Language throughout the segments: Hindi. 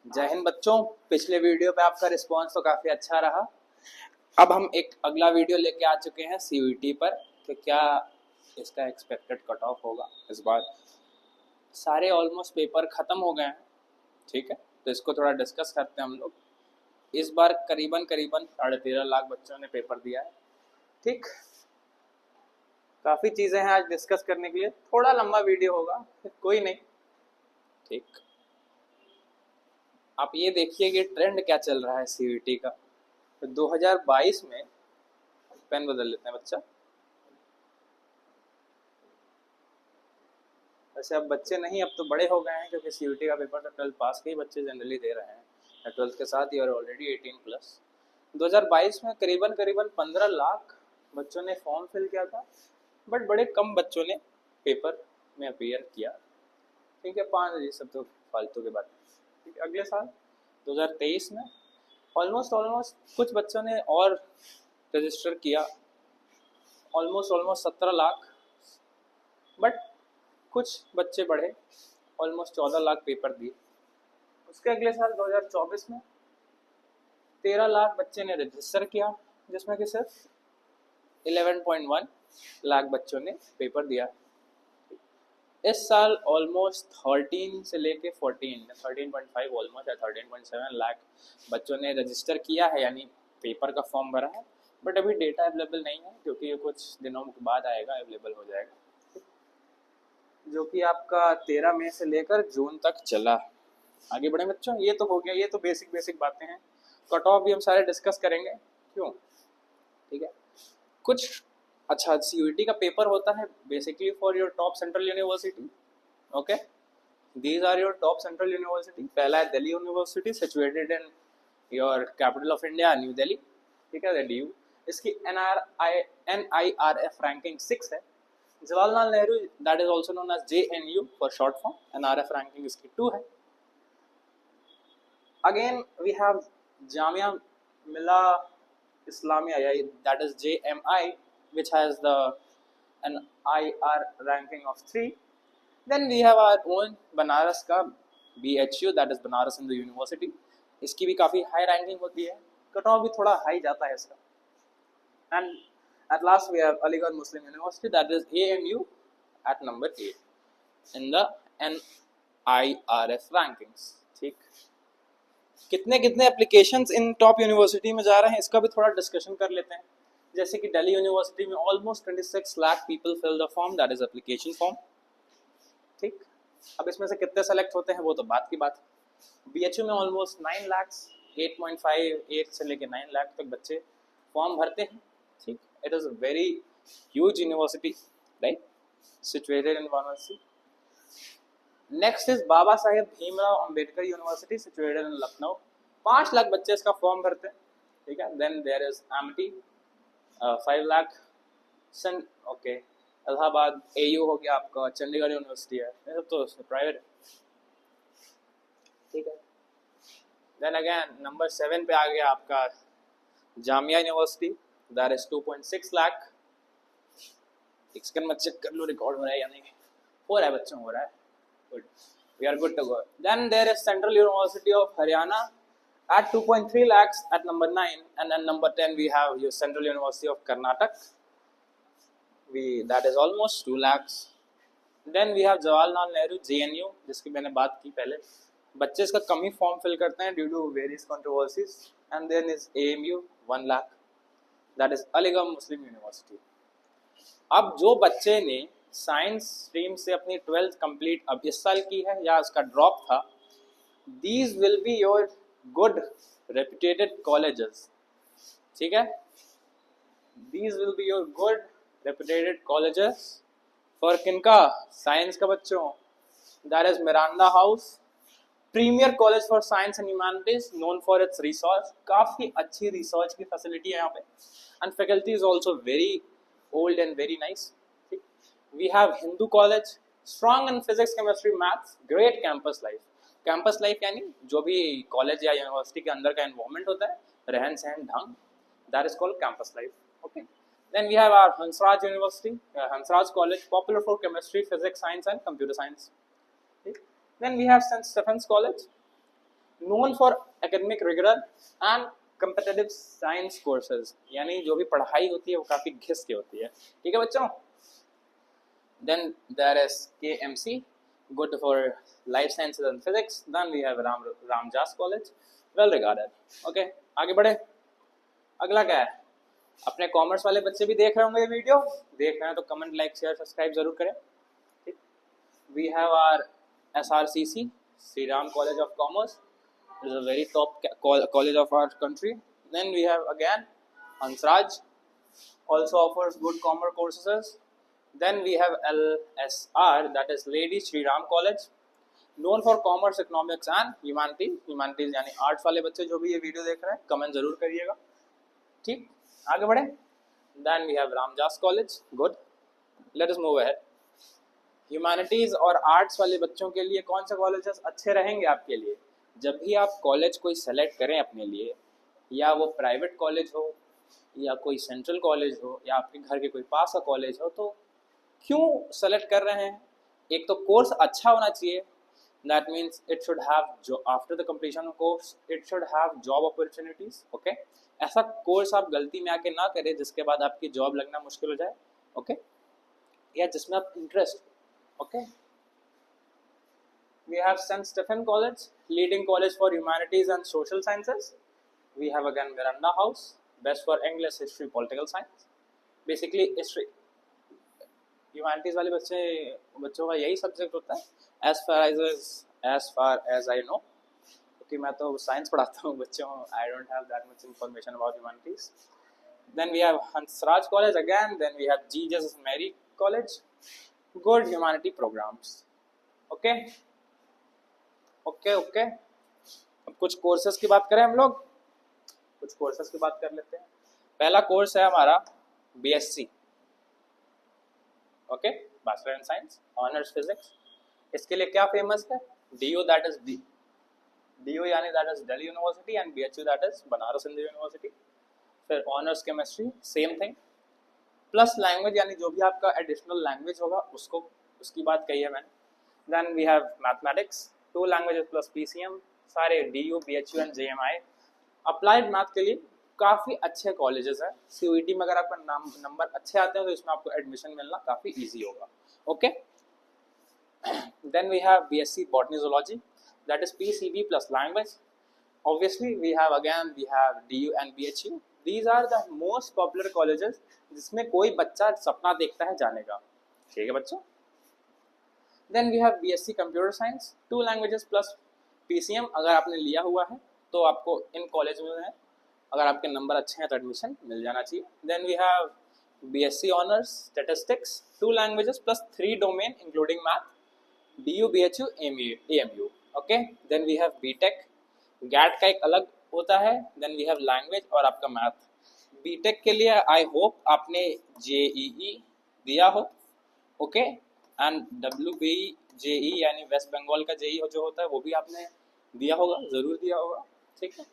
जय हिंद बच्चों। पिछले वीडियो पे आपका रिस्पांस तो काफ़ी अच्छा रहा। अब हम एक अगला वीडियो लेके आ चुके हैं सीयूईटी पर कि क्या इसका एक्सपेक्टेड कट ऑफ होगा इस बार। सारे ऑलमोस्ट पेपर ख़त्म हो गए हैं, ठीक है, तो इसको थोड़ा डिस्कस करते हैं हम लोग। इस बार करीबन करीबन 13.5 लाख बच्चों ने पेपर दिया है, ठीक। काफ़ी चीज़ें हैं आज डिस्कस करने के लिए, थोड़ा लंबा वीडियो होगा, कोई नहीं, ठीक। आप ये देखिए कि ट्रेंड क्या चल रहा है सीयूईटी का। तो 2022 में, पेन बदल लेते हैं बच्चा। वैसे अब बच्चे नहीं, अब तो बड़े हो गए हैं क्योंकि सीयूईटी का पेपर तो 12th पास के ही बच्चे जनरली दे रहे हैं, या 12th के साथ ही और ऑलरेडी 18+। 2022 में करीबन करीबन 15 लाख बच्चों ने फॉर्म फिल किया था, बट बड़े कम बच्चों ने पेपर में अपीयर किया, ठीक है। 5, ये सब तो फालतू की बात है, ठीक है। अगले साल 2023 में ऑलमोस्ट कुछ बच्चों ने और रजिस्टर किया, ऑलमोस्ट 17 लाख, बट कुछ बच्चे बढ़े, ऑलमोस्ट 14 लाख पेपर दिए। उसके अगले साल 2024 में 13 लाख बच्चे ने रजिस्टर किया, जिसमें कि सिर्फ 11.1 लाख बच्चों ने पेपर दिया। इस साल ऑलमोस्ट 13 से लेके 13.5 ऑलमोस्ट 13.7 लाख बच्चों ने रजिस्टर किया है, यानी पेपर का फॉर्म भरा है। बट अभी डेटा अवेलेबल नहीं है क्योंकि ये कुछ दिनों के बाद आएगा, अवेलेबल हो जाएगा, जो कि आपका 13 मई से लेकर जून तक चला। आगे बढ़े बच्चों, ये तो हो गया, ये तो बेसिक बातें हैं। कट ऑफ भी हम सारे डिस्कस करेंगे, क्यों, ठीक है। कुछ अच्छा, सीयूईटी का पेपर होता है basically for your top central university, okay. These are your top central university. पहला है Delhi University, situated in your capital of India New Delhi, ठीक है, DU। इसकी NIRF रैंकिंग 6 है। Jawaharlal Nehru, that is also known as JNU for short form, NRF ranking इसकी 2 है। अगेन वी हैव जामिया मिला Islamia, that is JMI, which has the NIR ranking of 3. Then we have our own Banaras का BHU, that is Banaras Hindu university. इसकी भी काफ़ी हाई रैंकिंग होती है, कट ऑफ भी थोड़ा हाई जाता है इसका। And at last we have Aligarh Muslim University, that is AMU at number 8 in the NIRF rankings, ठीक। कितने कितने एप्लीकेशंस इन टॉप यूनिवर्सिटी में जा रहे हैं, इसका भी थोड़ा डिस्कशन कर लेते हैं। जैसे कि दिल्ली यूनिवर्सिटी में almost 26 lakh people fill the form, that is application form, ठीक। अब इसमें से कितने सेलेक्ट होते हैं वो तो बात की बात है। BHU में ऑलमोस्ट 9 लाख, 8.58 से लेकर 9 लाख तक बच्चे फॉर्म भरते हैं, ठीक। It is a very huge university, right, situated in Varanasi. Next is Baba Saheb Bhimrao Ambedkar University, situated in Lucknow. 5 lakh बच्चे इसका फॉर्म भरते हैं, ठीक है। Then there is MT, 5 lakh, okay. Allahabad AU हो गया आपका, चंडीगढ़ यूनिवर्सिटी है, ये सब तो प्राइवेट है, ठीक है। देन अगेन नंबर 7 पे आ गया आपका Jamia university, that is 2.6 lakh. एक सेकंड में चेक कर लो रिकॉर्ड हो रहा है या नहीं। हो रहा है बच्चों, हो रहा है, good, we are good to go. Then there is Central University of Haryana at 2.3 lakhs at number 9, and then number 10 we have your Central University of Karnataka, that is almost 2 lakhs. Then we have Jawaharlal Nehru JNU, जिसकी मैंने बात की पहले। बच्चे इसका कम ही फॉर्म फिल करते हैं due to various controversies. And then is AMU 1 lakh, that is Aligarh Muslim University. अब जो बच्चे ने साइंस स्ट्रीम से अपनी 12th कंप्लीट अब इस साल की है या उसका ड्रॉप था, these will be your good reputed colleges, ठीक है। These will be your good reputed colleges for किनका, साइंस का बच्चों। That is Miranda House, premier college for science and humanities, known for its research. काफ़ी अच्छी रिसर्च की फैसिलिटी है यहाँ पे, and faculty is also very old and very nice. We have Hindu College, strong in physics, chemistry, maths, great campus life. Campus life यानी जो भी कॉलेज या यूनिवर्सिटी के अंदर का एनवायरनमेंट होता है, रहन सहन ढंग, that is called campus life, okay. Then we have our Hansraj University, Hansraj College, popular for chemistry, physics, science and computer science. Okay. Then we have St. Stephen's College, known for academic rigour and competitive science courses, यानी जो भी पढ़ाई होती है वो काफ़ी घिस की होती है। ठीक है बच्चों। Then there is KMC, good for life sciences and physics. Then we have Ramjas College, well regarded. Okay, आगे बढ़े। अगला क्या है? अपने कॉमर्स वाले बच्चे भी देख रहे होंगे ये वीडियो, देख रहे हैं तो कमेंट, लाइक, शेयर, सब्सक्राइब जरूर करें। ठीक। We have our SRCC, Sri Ram College of Commerce. It is a very top college of our country. Then we have again Hansraj, also offers good commerce courses. Then we have LSR, that is Lady Sri Ram College, known for commerce, economics and humanities. Humanities यानी आर्ट्स वाले बच्चे जो भी ये वीडियो देख रहे हैं कमेंट जरूर करिएगा। ठीक, आगे बढ़े। Then we have Ramjas College, good. Let us move ahead. Humanities और आर्ट्स वाले बच्चों के लिए कौन से कॉलेजेस अच्छे रहेंगे आपके लिए? जब भी आप कॉलेज कोई सेलेक्ट करें अपने लिए, या वो प्राइवेट कॉलेज हो या कोई सेंट्रल कॉलेज हो या आपके घर के कोई पास का कॉलेज हो, तो क्यों सेलेक्ट कर रहे हैं? एक तो कोर्स अच्छा होना चाहिए, that means it should have after the completion of course it should have job opportunities. Okay, ऐसा कोर्स आप गलती में आके ना करें जिसके बाद आपकी जॉब लगना मुश्किल हो जाए। ओके, या जिसमें आप interest. Okay, we have St. Stephen College, leading college for humanities and social sciences. We have again Miranda House, best for English, history, political science, basically history. Humanities वाले बच्चों का यही सब्जेक्ट होता है as far as I know, क्योंकि मैं तो साइंस पढ़ाता हूँ बच्चों, I don't have that much information about humanities. Then we have Hansraj College again. Then we have Jesus Mary College, good humanity programs. Okay. Okay, अब कुछ कोर्सेज की बात करें हम लोग, कुछ कोर्सेज की बात कर लेते हैं। पहला कोर्स है हमारा BSc, okay, bachelor in science, honours physics. इसके लिए क्या फेमस है? DU, दैट इज DU यानी that is Delhi university, and BHU that is Banaras Hindu university. फिर honours chemistry, same thing, plus language यानी जो भी आपका एडिशनल लैंग्वेज होगा उसकी बात कही है मैंने। Then we have mathematics, 2 languages plus PCM, सारे DU, BHU and JMI। Applied math के लिए काफ़ी अच्छे कॉलेजेस हैं। CUET में अगर आपका नंबर अच्छे आते हैं तो इसमें आपको एडमिशन मिलना काफ़ी इजी होगा। Okay, then we have BSc botany zoology, that is PCB plus language. Obviously we have DU and BHU। These are the most popular colleges जिसमें कोई बच्चा सपना देखता है जाने का। ठीक है बच्चों। Then we have BSc Computer Science, 2 languages plus PCM। अगर आपने लिया हुआ है तो आपको इन कॉलेज में है, अगर आपके नंबर अच्छे हैं तो एडमिशन मिल जाना चाहिए। Then we have BSc Honors Statistics, 2 languages plus 3 domain including math, DU, BHU, AMU। Okay, then we have BTech, GAT का एक अलग होता है। Then we have language और आपका math। BTech के लिए I hope आपने JEE दिया हो, ओके, एंड WBJE यानी वेस्ट बंगाल का JEE जो होता है वो भी आपने दिया होगा, ज़रूर दिया होगा। ठीक है।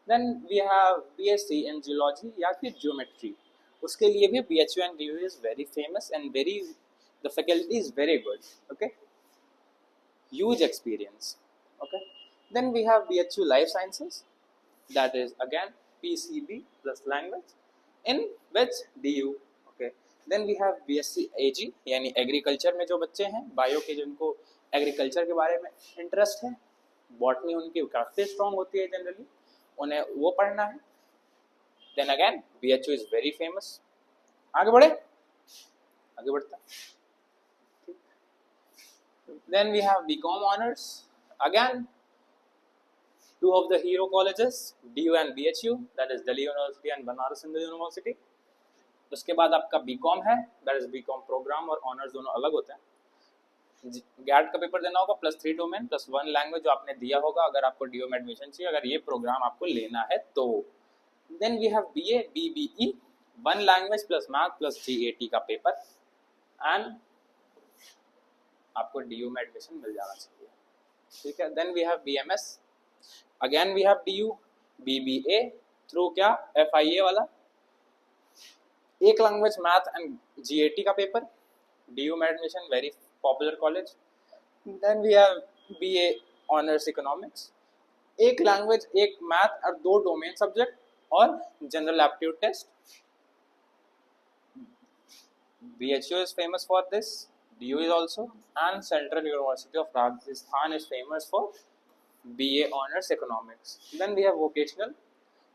Then we have BSc in geology या फिर ज्योमेट्री, उसके लिए भी BHU and DU is very famous and the faculty is very good. Okay, huge experience. Okay, then we have BHU life sciences, that is again PCB plus language in which DU। Then we have BSc AG यानी एग्रीकल्चर में जो बच्चे हैं बायो के, जिनको एग्रीकल्चर के बारे में इंटरेस्ट है, बॉटनी उनकी काफ़ी स्ट्रॉन्ग होती है जनरली, उन्हें वो पढ़ना है। Then again BHU is very famous. आगे बढ़ता। Then we have BCom honours, again 2 of the hero colleges, DU and BHU, that is Delhi University and Banaras Hindu University। उसके बाद आपका BCom है, दैट इज BCom प्रोग्राम और ऑनर्स दोनों अलग होते हैं। गैट का पेपर देना होगा प्लस 3 डोमेन प्लस 1 लैंग्वेज जो आपने दिया होगा अगर आपको DU में एडमिशन चाहिए, अगर ये प्रोग्राम आपको लेना है तो। Then we have BA BBE, 1 language plus math plus GAT का पेपर, एंड आपको DU में एडमिशन मिल जाना चाहिए। ठीक है। Then we have BMS, again we have DU BBA through क्या FIA वाला, 1 लैंग्वेज मैथ एंड GAT का पेपर, DU में एडमिशन, very popular college. Then we have BA honours economics, एक लैंग्वेज, एक मैथ और 2 डोमेन सब्जेक्ट और general aptitude test. BHU is famous for this, DU is also, and Central University of Rajasthan is famous for BA Honors Economics. Then we have vocational,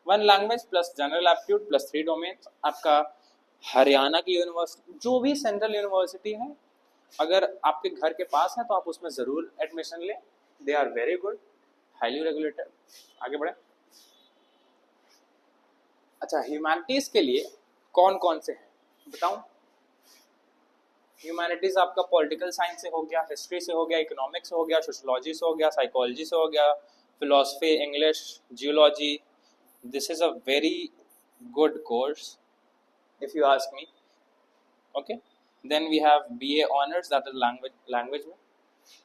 1 language plus general aptitude plus 3 domains. आपका हरियाणा की यूनिवर्सिटी, जो भी सेंट्रल यूनिवर्सिटी है, अगर आपके घर के पास है तो आप उसमें ज़रूर एडमिशन लें. They are very good, highly regulated. आगे बढ़े. अच्छा, ह्यूमैनिटीज़ के लिए कौन कौन से हैं बताऊं. ह्यूमैनिटीज़ आपका पॉलिटिकल साइंस से हो गया, हिस्ट्री से हो गया, इकोनॉमिक्स से हो गया, सोशोलॉजी से हो गया, साइकोलॉजी से हो गया, philosophy, English, geology. This is a very good course if you ask me. Okay, then we have BA honors, that is language में.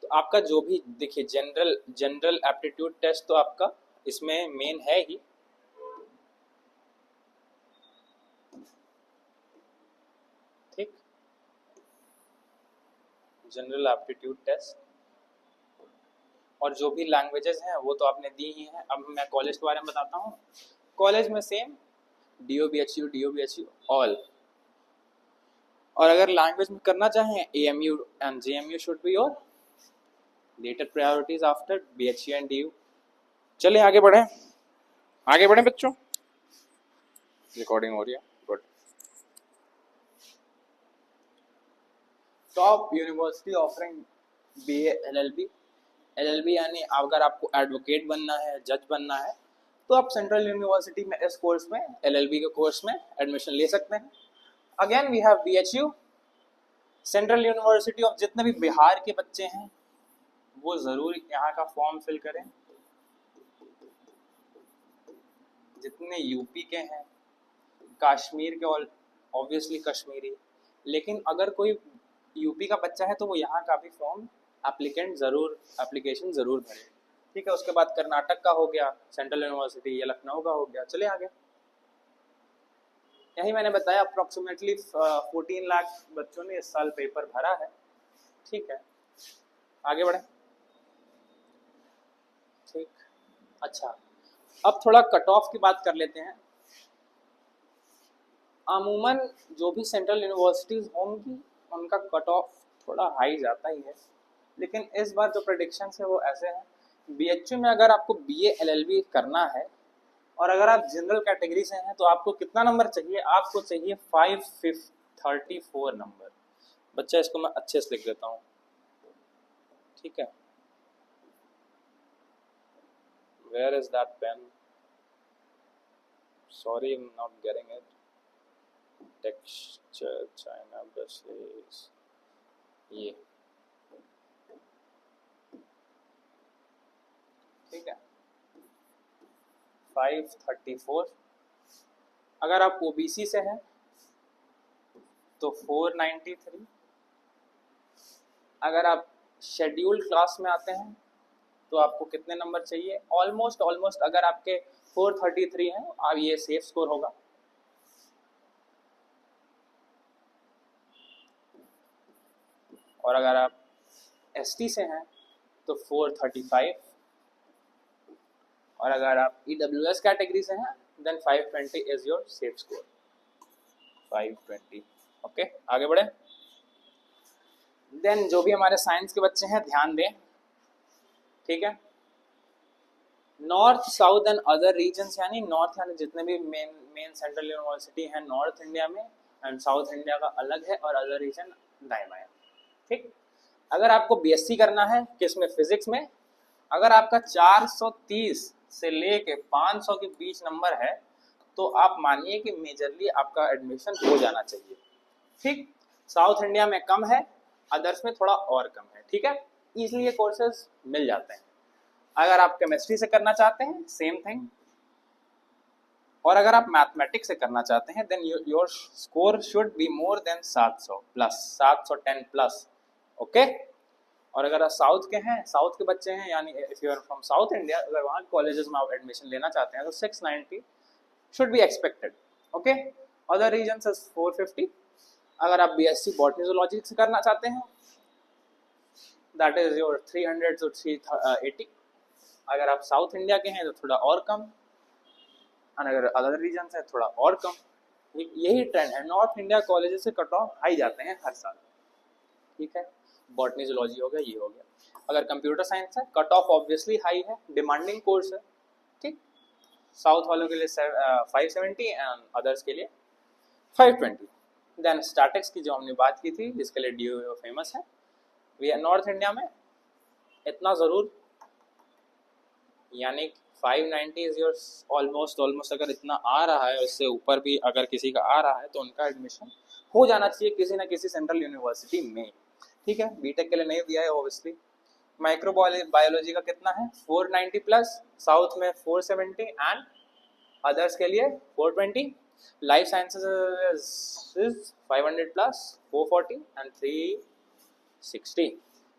तो आपका जो भी देखिए जनरल एप्टीट्यूड टेस्ट तो आपका इसमें मेन है ही. ठीक, जनरल एप्टीट्यूड टेस्ट और जो भी लैंग्वेजेस हैं वो तो आपने दी ही हैं. अब मैं कॉलेज के बारे में बताता हूँ. कॉलेज में सेम DOBHU ऑल. और अगर लैंग्वेज में करना चाहें AMU and JMU should be your later priorities after BHU and DU. चलिए आगे बढ़ें बच्चों. रिकॉर्डिंग हो रही है. Good. Top university offering BA LLB यानी अगर आपको एडवोकेट बनना है, जज बनना है, तो आप सेंट्रल यूनिवर्सिटी में इस कोर्स में LLB के कोर्स में एडमिशन ले सकते हैं. Again we have BHU, central university of. जितने भी बिहार के बच्चे हैं वो ज़रूर यहाँ का फॉर्म फिल करें. जितने यूपी के हैं, कश्मीर के, ऑब्वियसली कश्मीरी, लेकिन अगर कोई यूपी का बच्चा है तो वो यहाँ का भी फॉर्म एप्लीकेशन ज़रूर भरे. ठीक है. उसके बाद कर्नाटक का हो गया सेंट्रल यूनिवर्सिटी, या लखनऊ का हो गया. चले आगे. यही मैंने बताया अप्रॉक्सीमेटली 14 लाख बच्चों ने इस साल पेपर भरा है. ठीक है, आगे बढ़े. ठीक. अच्छा, अब थोड़ा कट ऑफ की बात कर लेते हैं. अमूमन जो भी सेंट्रल यूनिवर्सिटीज़ होंगी उनका कट ऑफ थोड़ा हाई जाता ही है, लेकिन इस बार जो प्रेडिक्शन है वो ऐसे हैं. BHU में अगर आपको BA LLB करना है और अगर आप जनरल कैटेगरी से हैं तो आपको कितना नंबर चाहिए? आपको चाहिए 534 नंबर. बच्चा इसको मैं अच्छे से लिख देता हूँ. ठीक है. Where is that pen? Sorry, I'm not getting it. Texture, China brushes. ये ठीक है. 534. अगर आप OBC से हैं तो 493. अगर आप शेड्यूल्ड क्लास में आते हैं तो आपको कितने नंबर चाहिए? ऑलमोस्ट अगर आपके 433 हैं, अब ये सेफ स्कोर होगा. और अगर आप ST से हैं तो 435. और अगर आप EWS कैटेगरी से हैं then 520 is your safe score. 520. Okay, आगे बढ़े. देन जो भी हमारे साइंस के बच्चे हैं ध्यान दें. ठीक है. North, south and other regions, यानी नॉर्थ यानी जितने भी मेन सेंट्रल यूनिवर्सिटी हैं नॉर्थ इंडिया में, एंड साउथ इंडिया का अलग है, और अदर रीजन दाएं बाएं. ठीक. अगर आपको BSc करना है किसमें? फिजिक्स में. अगर आपका 430 से लेके 500 के बीच नंबर है तो आप मानिए कि मेजरली आपका एडमिशन हो जाना चाहिए. ठीक. साउथ इंडिया में कम है, अदर्स में थोड़ा और कम है. ठीक है. इसलिए कोर्सेज मिल जाते हैं. अगर आप केमिस्ट्री से करना चाहते हैं सेम थिंग, और अगर आप मैथमेटिक्स से करना चाहते हैं then your score should be more than 700 plus, 710 plus. Okay. और अगर आप साउथ के हैं, साउथ के बच्चे हैं, यानी if you are from south India, अगर वहाँ कॉलेजेस में आप एडमिशन लेना चाहते हैं तो 690 should be expected. Okay. Other region 450. अगर आप BSc बॉटनी जूलॉजी से करना चाहते हैं दैट इज योर 300 to 380. अगर आप साउथ इंडिया के हैं तो थोड़ा और कम, और अगर अदर रीजन है थोड़ा और कम। यही ट्रेंड है, नॉर्थ इंडिया कॉलेजेस से कट ऑफ हाई जाते हैं हर साल। ठीक है, बॉटनी जूलॉजी हो गया, ये हो गया। अगर कंप्यूटर साइंस है कट ऑफ ऑब्वियसली हाई है, डिमांडिंग कोर्स है। ठीक, साउथ वालों के लिए 570 एंड अदर्स के लिए 520। देन स्टैटिक्स की जो हमने बात की थी, जिसके लिए DOE फेमस है, वी नॉर्थ इंडिया में इतना ज़रूर, यानी 590 इज योर ऑलमोस्ट अगर इतना आ रहा है, उससे ऊपर भी अगर किसी का आ रहा है तो उनका एडमिशन हो जाना चाहिए किसी ना किसी सेंट्रल यूनिवर्सिटी में। ठीक है, बीटेक के लिए नहीं दिया है ऑब्वियसली। माइक्रो बायोलॉजी का कितना है, 490 प्लस, साउथ में 470 एंड अदर्स के लिए 420। Life sciences is 500 plus, 440 and 360।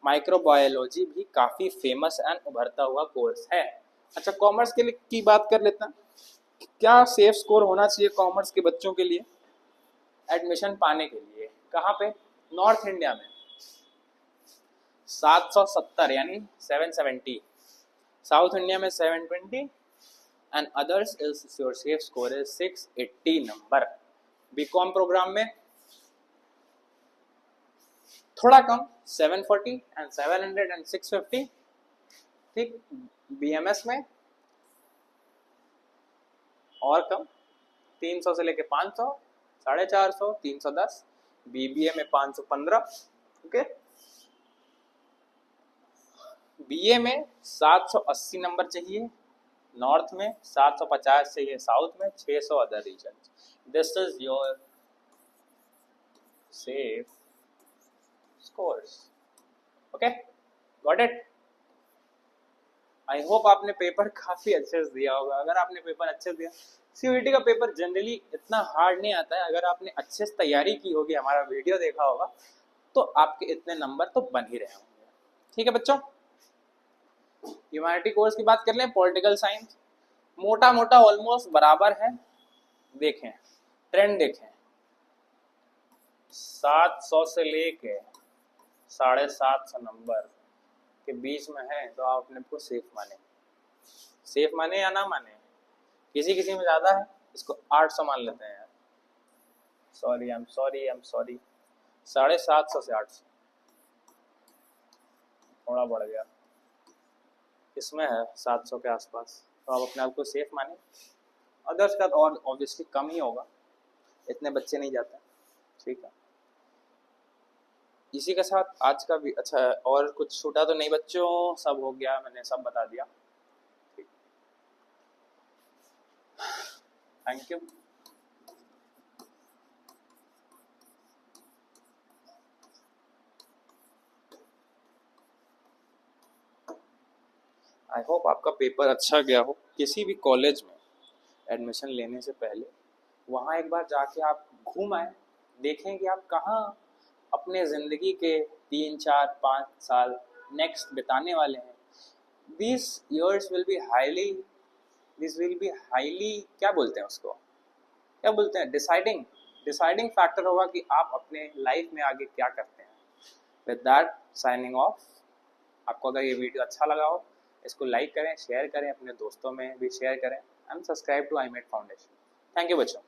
Microbiology भी काफ़ी फेमस एंड उभरता हुआ कोर्स है। अच्छा, कॉमर्स के लिए की बात कर लेते हैं। क्या सेफ स्कोर होना चाहिए कॉमर्स के बच्चों के लिए एडमिशन पाने के लिए? कहाँ पे? नॉर्थ इंडिया में 770 यानी 770, साउथ इंडिया में 720 and others is your safe score is 680 number. BCom programme में थोड़ा कम 740 एंड 700 एंड 650। ठीक, BMS में और कम 300 से लेके 500, 450, 310। BBA में 515। ओके, BA में 780 नंबर चाहिए, नॉर्थ में 750 चाहिए, साउथ में 600 other region. This is your safe scores. Okay, got it. I hope आपने पेपर काफ़ी अच्छे से दिया होगा। अगर आपने पेपर अच्छे से दिया, CUET का पेपर जनरली इतना हार्ड नहीं आता है। अगर आपने अच्छे से तैयारी की होगी, हमारा वीडियो देखा होगा, तो आपके इतने नंबर तो बन ही रहे होंगे। ठीक है बच्चों, ह्यूमैनिटी कोर्स की बात कर लें। पॉलिटिकल साइंस मोटा मोटा ऑलमोस्ट बराबर है। देखें ट्रेंड, देखें 700 से लेके 750 नंबर के बीच में है, तो आप अपने को सेफ माने। सेफ माने या ना माने, किसी किसी में ज़्यादा है, इसको 800 मान लेते हैं यार। सॉरी, आई एम सॉरी 750 से 800 थोड़ा बढ़ गया, इसमें है 700 के आसपास, तो आप अपने आप को सेफ माने। अदर्स का तो और ऑब्वियसली कम ही होगा, इतने बच्चे नहीं जाते। ठीक है, इसी के साथ आज का भी अच्छा है। और कुछ छूटा तो नहीं बच्चों? सब हो गया, मैंने सब बता दिया। ठीक, थैंक यू। आई होप आपका पेपर अच्छा गया हो। किसी भी कॉलेज में एडमिशन लेने से पहले वहाँ एक बार जाके आप घूम आए, देखें कि आप कहाँ अपने ज़िंदगी के 3, 4, 5 साल नेक्स्ट बिताने वाले हैं। This years will be highly, this will be highly, क्या बोलते हैं उसको, क्या बोलते हैं, डिसाइडिंग फैक्टर होगा कि आप अपने लाइफ में आगे क्या करते हैं। With that signing off. आपको अगर ये वीडियो अच्छा लगा हो, इसको लाइक करें, शेयर करें, अपने दोस्तों में भी शेयर करें and subscribe to iMed foundation. Thank you बच्चों।